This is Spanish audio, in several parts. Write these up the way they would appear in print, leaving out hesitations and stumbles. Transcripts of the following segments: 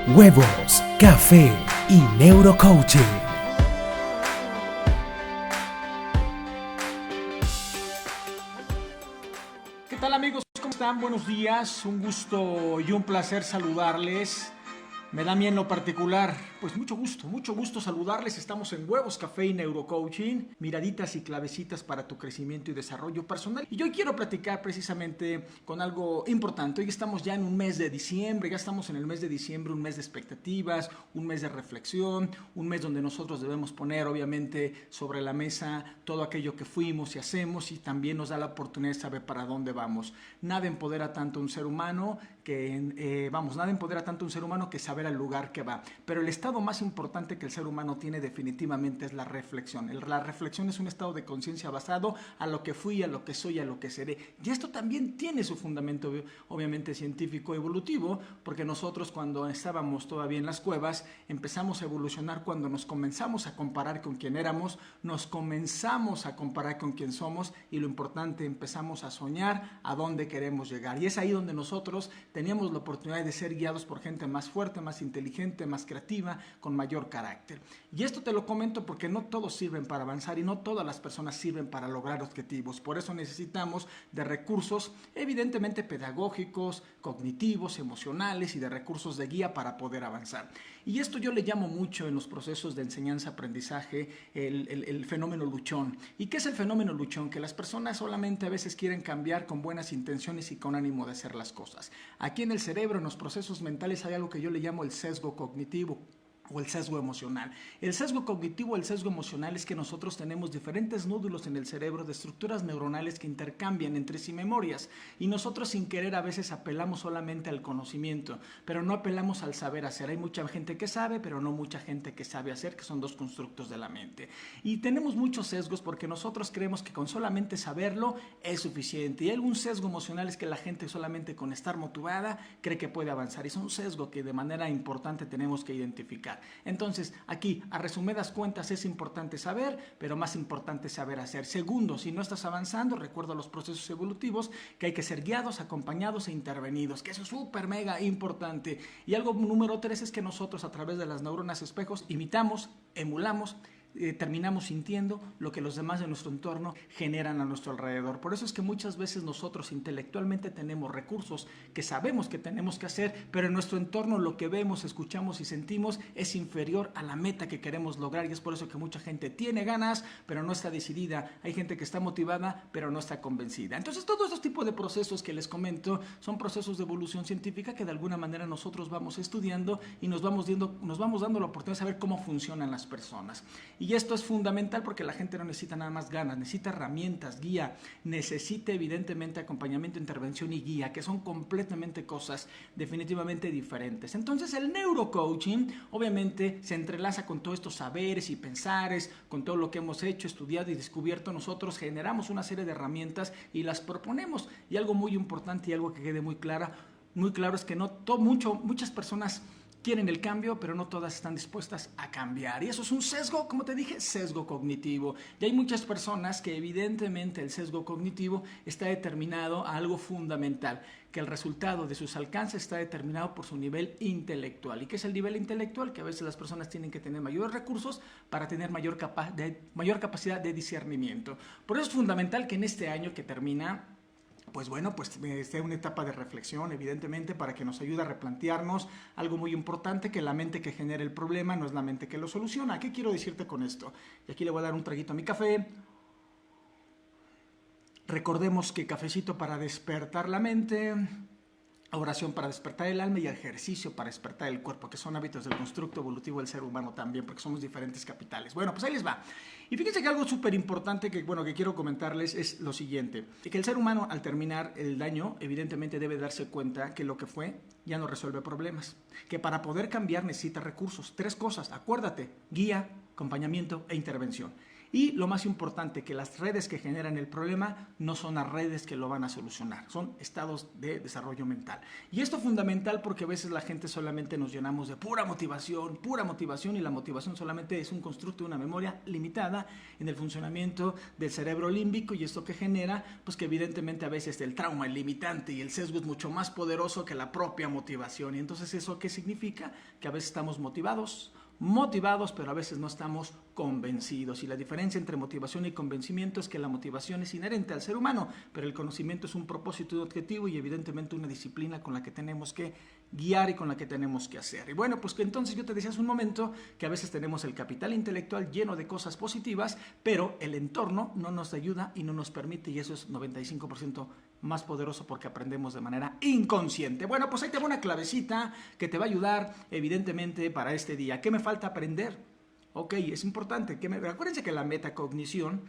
Huevos, café y neurocoaching. ¿Qué tal, amigos? ¿Cómo están? Buenos días, un gusto y un placer saludarles. Me da a mí en lo particular, pues mucho gusto saludarles. Estamos en Huevos, Café y Neurocoaching, miraditas y clavecitas para tu crecimiento y desarrollo personal. Y hoy quiero platicar precisamente con algo importante. Hoy estamos ya en un mes de diciembre, ya estamos en el mes de diciembre, un mes de expectativas, un mes de reflexión, un mes donde nosotros debemos poner obviamente sobre la mesa todo aquello que fuimos y hacemos, y también nos da la oportunidad de saber para dónde vamos. Nada empodera tanto a un ser humano que saber al lugar que va. Pero el estado más importante que el ser humano tiene definitivamente es la reflexión. La reflexión es un estado de conciencia basado a lo que fui, a lo que soy, a lo que seré. Y esto también tiene su fundamento obviamente científico evolutivo, porque nosotros cuando estábamos todavía en las cuevas empezamos a evolucionar cuando nos comenzamos a comparar con quién éramos, nos comenzamos a comparar con quién somos, y lo importante, empezamos a soñar a dónde queremos llegar. Y es ahí donde nosotros teníamos la oportunidad de ser guiados por gente más fuerte, más inteligente, más creativa, con mayor carácter. Y esto te lo comento porque no todos sirven para avanzar y no todas las personas sirven para lograr objetivos. Por eso necesitamos de recursos evidentemente pedagógicos, cognitivos, emocionales y de recursos de guía para poder avanzar. Y esto yo le llamo mucho en los procesos de enseñanza-aprendizaje el fenómeno luchón. ¿Y qué es el fenómeno luchón? Que las personas solamente a veces quieren cambiar con buenas intenciones y con ánimo de hacer las cosas. Aquí en el cerebro, en los procesos mentales, hay algo que yo le llamo el sesgo cognitivo o el sesgo emocional. El sesgo cognitivo, el sesgo emocional, es que nosotros tenemos diferentes nódulos en el cerebro de estructuras neuronales que intercambian entre sí memorias, y nosotros sin querer a veces apelamos solamente al conocimiento, pero no apelamos al saber hacer. Hay mucha gente que sabe, pero no mucha gente que sabe hacer, que son dos constructos de la mente. Y tenemos muchos sesgos porque nosotros creemos que con solamente saberlo es suficiente. Y hay un sesgo emocional, es que la gente solamente con estar motivada cree que puede avanzar, y es un sesgo que de manera importante tenemos que identificar. Entonces, aquí, a resumidas cuentas, es importante saber, pero más importante saber hacer. Segundo, si no estás avanzando, recuerda los procesos evolutivos, que hay que ser guiados, acompañados e intervenidos, que eso es súper mega importante. Y algo número 3 es que nosotros, a través de las neuronas espejos, imitamos, emulamos, terminamos sintiendo lo que los demás de nuestro entorno generan a nuestro alrededor. Por eso es que muchas veces nosotros intelectualmente tenemos recursos que sabemos que tenemos que hacer, pero en nuestro entorno lo que vemos, escuchamos y sentimos es inferior a la meta que queremos lograr, y es por eso que mucha gente tiene ganas pero no está decidida. Hay gente que está motivada pero no está convencida. Entonces todos estos tipos de procesos que les comento son procesos de evolución científica que de alguna manera nosotros vamos estudiando y nos vamos dando la oportunidad de saber cómo funcionan las personas. Y esto es fundamental porque la gente no necesita nada más ganas, necesita herramientas, guía, necesita evidentemente acompañamiento, intervención y guía, que son completamente cosas definitivamente diferentes. Entonces el neurocoaching obviamente se entrelaza con todos estos saberes y pensares, con todo lo que hemos hecho, estudiado y descubierto. Nosotros generamos una serie de herramientas y las proponemos. Y algo muy importante y algo que quede muy claro es que muchas personas quieren el cambio, pero no todas están dispuestas a cambiar. Y eso es un sesgo, como te dije, sesgo cognitivo. Y hay muchas personas que evidentemente el sesgo cognitivo está determinado a algo fundamental, que el resultado de sus alcances está determinado por su nivel intelectual. ¿Y qué es el nivel intelectual? Que a veces las personas tienen que tener mayores recursos para tener mayor capacidad de discernimiento. Por eso es fundamental que en este año que termina, pues sea una etapa de reflexión, evidentemente, para que nos ayude a replantearnos algo muy importante, que la mente que genera el problema no es la mente que lo soluciona. ¿Qué quiero decirte con esto? Y aquí le voy a dar un traguito a mi café. Recordemos que cafecito para despertar la mente, oración para despertar el alma y ejercicio para despertar el cuerpo, que son hábitos del constructo evolutivo del ser humano también, porque somos diferentes capitales. Bueno, pues ahí les va. Y fíjense que algo súper importante que quiero comentarles es lo siguiente: que el ser humano, al terminar el año, evidentemente debe darse cuenta que lo que fue ya no resuelve problemas, que para poder cambiar necesita recursos. 3 cosas, acuérdate: guía, acompañamiento e intervención. Y lo más importante, que las redes que generan el problema no son las redes que lo van a solucionar, son estados de desarrollo mental. Y esto es fundamental porque a veces la gente solamente nos llenamos de pura motivación, y la motivación solamente es un constructo de una memoria limitada en el funcionamiento del cerebro límbico, y esto que genera, pues que evidentemente a veces el trauma, el limitante y el sesgo es mucho más poderoso que la propia motivación. Y entonces, ¿eso qué significa? Que a veces estamos motivados, pero a veces no estamos convencidos. Y la diferencia entre motivación y convencimiento es que la motivación es inherente al ser humano, pero el conocimiento es un propósito y un objetivo, y evidentemente una disciplina con la que tenemos que guiar y con la que tenemos que hacer. Y bueno, pues que entonces yo te decía hace un momento que a veces tenemos el capital intelectual lleno de cosas positivas, pero el entorno no nos ayuda y no nos permite, y eso es 95% más poderoso porque aprendemos de manera inconsciente. Bueno, pues ahí te va una clavecita que te va a ayudar evidentemente para este día. ¿Qué me falta aprender? Ok, es importante. Acuérdense que la metacognición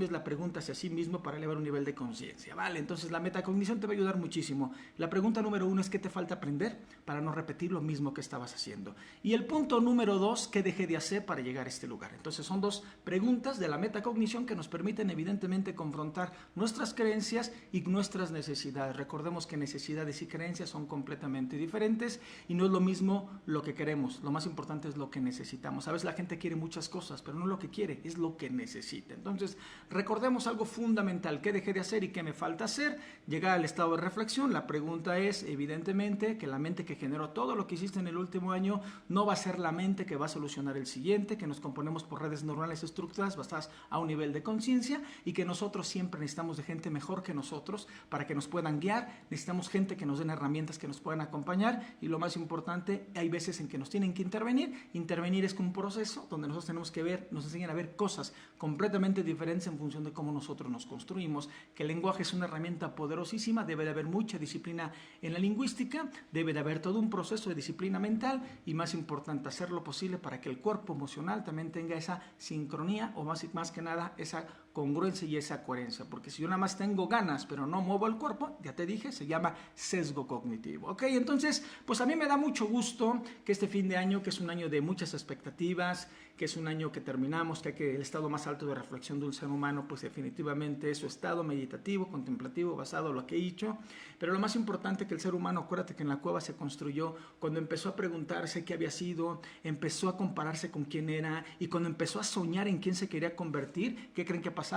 es la pregunta hacia sí mismo para elevar un nivel de conciencia, ¿vale? Entonces la metacognición te va a ayudar muchísimo. La pregunta número 1 es ¿qué te falta aprender para no repetir lo mismo que estabas haciendo? Y el punto número 2, ¿qué dejé de hacer para llegar a este lugar? Entonces son dos preguntas de la metacognición que nos permiten evidentemente confrontar nuestras creencias y nuestras necesidades. Recordemos que necesidades y creencias son completamente diferentes y no es lo mismo lo que queremos. Lo más importante es lo que necesitamos. A veces la gente quiere muchas cosas, pero no lo que quiere, es lo que necesita. Entonces, recordemos algo fundamental: ¿qué dejé de hacer y qué me falta hacer? Llegar al estado de reflexión. La pregunta es, evidentemente, que la mente que generó todo lo que hiciste en el último año no va a ser la mente que va a solucionar el siguiente, que nos componemos por redes neuronales estructuradas basadas a un nivel de conciencia, y que nosotros siempre necesitamos de gente mejor que nosotros para que nos puedan guiar. Necesitamos gente que nos den herramientas que nos puedan acompañar, y lo más importante, hay veces en que nos tienen que intervenir. Intervenir es como un proceso donde nosotros tenemos que ver, nos enseñan a ver cosas completamente diferentes en función de cómo nosotros nos construimos, que el lenguaje es una herramienta poderosísima, debe de haber mucha disciplina en la lingüística, debe de haber todo un proceso de disciplina mental, y más importante, hacer lo posible para que el cuerpo emocional también tenga esa sincronía, o más que nada esa congruencia y esa coherencia, porque si yo nada más tengo ganas pero no muevo el cuerpo, ya te dije, se llama sesgo cognitivo. Ok, entonces pues a mí me da mucho gusto que este fin de año, que es un año de muchas expectativas, que es un año que terminamos, que el estado más alto de reflexión de un ser humano pues definitivamente es su estado meditativo, contemplativo, basado en lo que he dicho. Pero lo más importante, que el ser humano, acuérdate que en la cueva se construyó cuando empezó a preguntarse qué había sido, empezó a compararse con quién era, y cuando empezó a soñar en quién se quería convertir. ¿Qué creen que pasaba?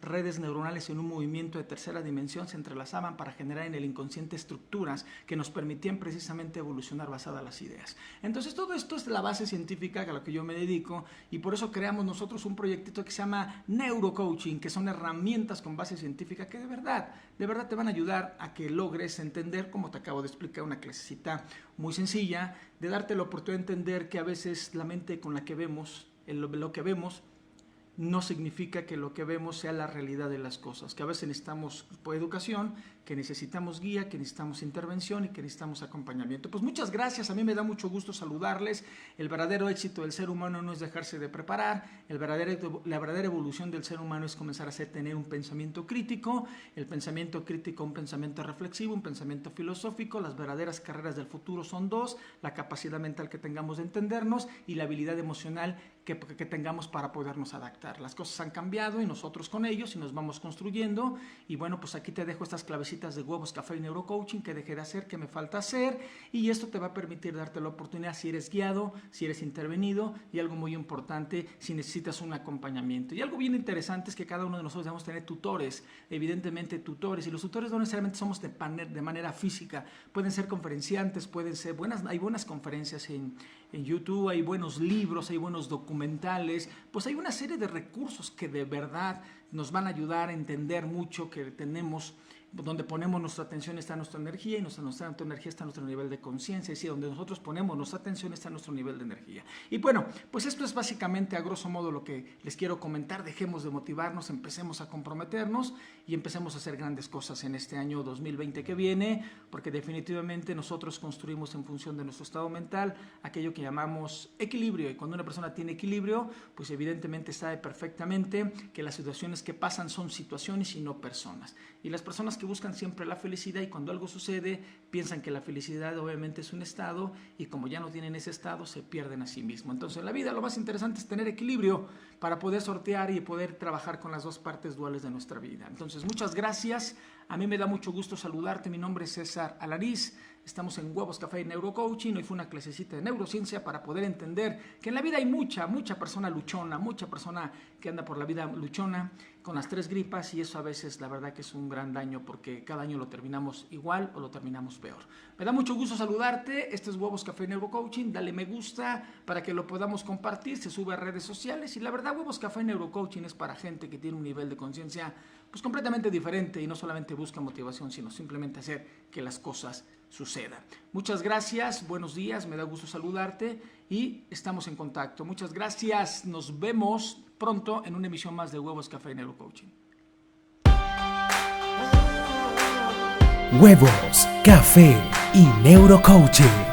Redes neuronales en un movimiento de tercera dimensión se entrelazaban para generar en el inconsciente estructuras que nos permitían precisamente evolucionar basada en las ideas. Entonces todo esto es la base científica a la que yo me dedico, y por eso creamos nosotros un proyectito que se llama Neurocoaching, que son herramientas con base científica que de verdad te van a ayudar a que logres entender, como te acabo de explicar, una clasecita muy sencilla, de darte la oportunidad de entender que a veces la mente con la que vemos, lo que vemos, no significa que lo que vemos sea la realidad de las cosas, que a veces necesitamos educación, que necesitamos guía, que necesitamos intervención y que necesitamos acompañamiento. Pues muchas gracias, a mí me da mucho gusto saludarles. El verdadero éxito del ser humano no es dejarse de preparar, la verdadera evolución del ser humano es comenzar a tener un pensamiento crítico, el pensamiento crítico, un pensamiento reflexivo, un pensamiento filosófico. Las verdaderas carreras del futuro son dos: la capacidad mental que tengamos de entendernos y la habilidad emocional que tengamos para podernos adaptar. Las cosas han cambiado y nosotros con ellos, y nos vamos construyendo. Y bueno, pues aquí te dejo estas clavecitas de huevos, café y neurocoaching, que dejé de hacer, que me falta hacer, y esto te va a permitir darte la oportunidad, si eres guiado, si eres intervenido, y algo muy importante, si necesitas un acompañamiento. Y algo bien interesante es que cada uno de nosotros debemos tener tutores, evidentemente tutores, y los tutores no necesariamente somos de manera física, pueden ser conferenciantes, pueden ser hay buenas conferencias en YouTube, hay buenos libros, hay buenos documentales, pues hay una serie de recursos que de verdad nos van a ayudar a entender mucho que tenemos. Donde ponemos nuestra atención está nuestra energía, y nuestra energía está nuestro nivel de conciencia, es decir, donde nosotros ponemos nuestra atención está nuestro nivel de energía. Y bueno, pues esto es básicamente a grosso modo lo que les quiero comentar. Dejemos de motivarnos, empecemos a comprometernos y empecemos a hacer grandes cosas en este año 2020 que viene, porque definitivamente nosotros construimos en función de nuestro estado mental aquello que llamamos equilibrio, y cuando una persona tiene equilibrio, pues evidentemente sabe perfectamente que las situaciones que pasan son situaciones y no personas, y las personas que buscan siempre la felicidad y cuando algo sucede piensan que la felicidad obviamente es un estado y como ya no tienen ese estado se pierden a sí mismos. Entonces en la vida lo más interesante es tener equilibrio para poder sortear y poder trabajar con las dos partes duales de nuestra vida. Entonces muchas gracias, a mí me da mucho gusto saludarte, mi nombre es César Alaniz. Estamos en Huevos Café y Neurocoaching. Hoy fue una clasecita de neurociencia para poder entender que en la vida hay mucha persona luchona, mucha persona que anda por la vida luchona con las 3 gripas y eso a veces la verdad que es un gran daño porque cada año lo terminamos igual o lo terminamos peor. Me da mucho gusto saludarte. Este es Huevos Café y Neurocoaching. Dale me gusta para que lo podamos compartir. Se sube a redes sociales y la verdad Huevos Café y Neurocoaching es para gente que tiene un nivel de conciencia pues completamente diferente y no solamente busca motivación sino simplemente hacer que las cosas suceda. Muchas gracias, buenos días, me da gusto saludarte y estamos en contacto. Muchas gracias, nos vemos pronto en una emisión más de Huevos Café y Neurocoaching. Huevos, café y neurocoaching.